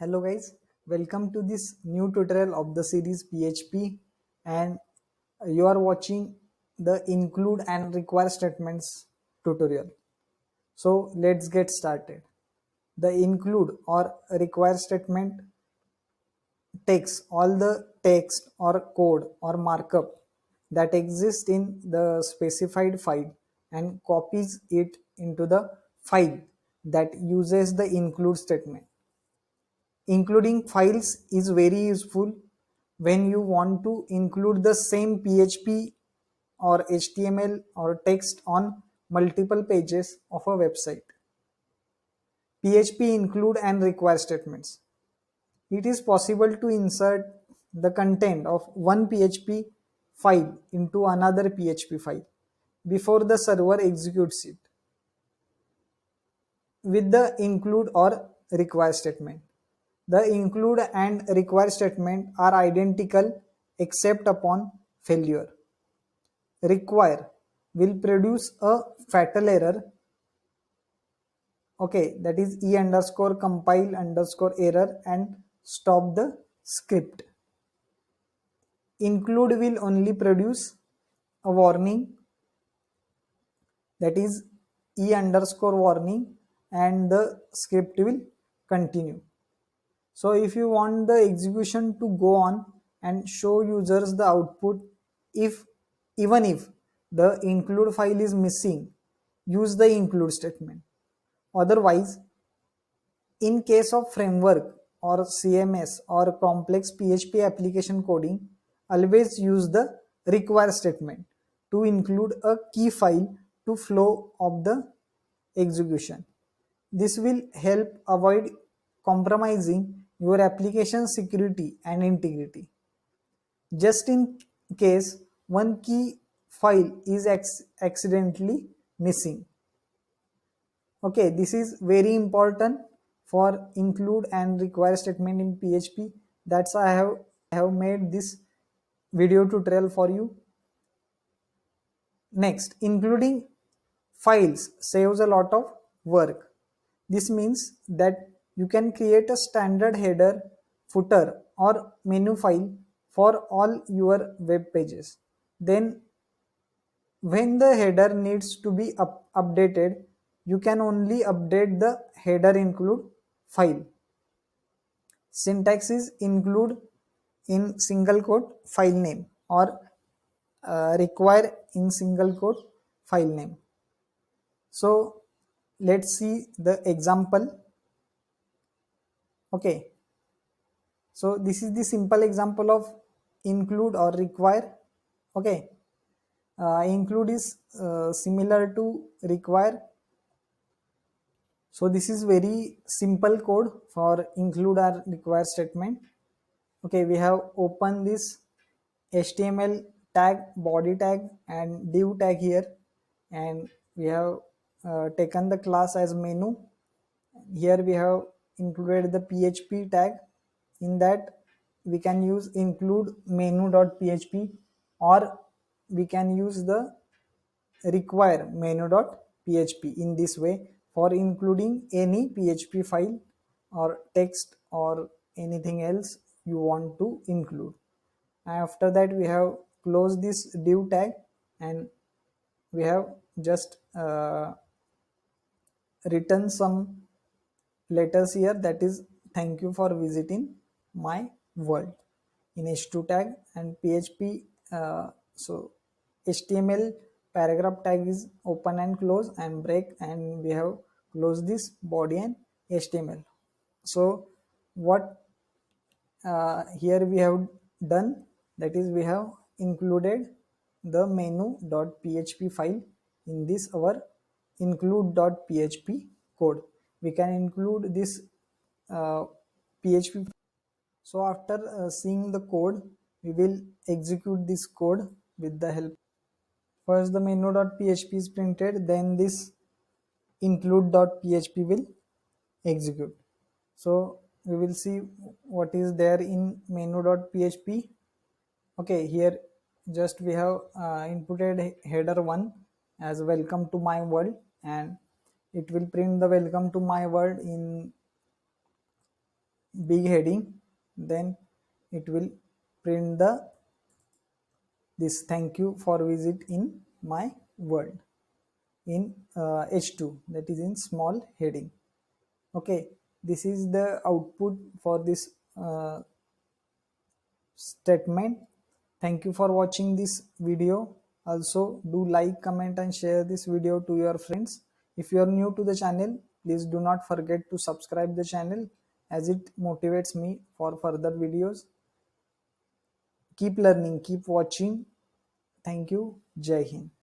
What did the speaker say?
Hello guys, welcome to this new tutorial of the series PHP, and you are watching the include and require statements tutorial. So let's get started. The include or require statement takes all the text or code or markup that exists in the specified file and copies it into the file that uses the include statement. Including files is very useful when you want to include the same PHP or HTML or text on multiple pages of a website. PHP include and require statements. It is possible to insert the content of one PHP file into another PHP file before the server executes it with the include or require statement. The include and require statement are identical except upon failure. Require will produce a fatal error, okay, that is e underscore compile underscore error, and stop the script. Include will only produce a warning, that is e underscore warning, and the script will continue. So if you want the execution to go on and show users the output, if even if the include file is missing, use the include statement. Otherwise, in case of framework or CMS or complex PHP application coding, always use the require statement to include a key file to flow of the execution. This will help avoid compromising your application security and integrity. Just in case one key file is accidentally missing. Okay, this is very important for include and require statement in PHP. That's why I have made this video tutorial for you. Next, including files saves a lot of work. This means that you can create a standard header, footer, or menu file for all your web pages. Then when the header needs to be updated, you can only update the header include file. Syntax is include in single quote file name or require in single quote file name. So let's see the example. Okay, so this is the simple example of include or require. Okay, include is similar to require. So this is very simple code for include or require statement. Okay, we have opened this HTML tag, body tag, and div tag here, and we have taken the class as menu. Here we have included the PHP tag. In that we can use include menu.php, or we can use the require menu.php in this way for including any PHP file or text or anything else you want to include. After that we have closed this div tag, and we have just written some letters here, that is thank you for visiting my world in h2 tag, and php so html paragraph tag is open and close and break, and we have closed this body and html. So what here we have done, that is we have included the menu.php file in this our include.php code. We can include this php. So after seeing the code, we will execute this code with the help. First the menu.php is printed, then this include.php will execute. So we will see what is there in menu.php. Okay, here just we have inputted header 1 as welcome to my world, and it will print the welcome to my world in big heading, then it will print the this thank you for visit in my world in h2, that is in small heading. Okay, this is the output for this statement. Thank you for watching this video. Also do like, comment and share this video to your friends. If you are new to the channel, please do not forget to subscribe the channel, as it motivates me for further videos. Keep learning, keep watching. Thank you. Jai Hind.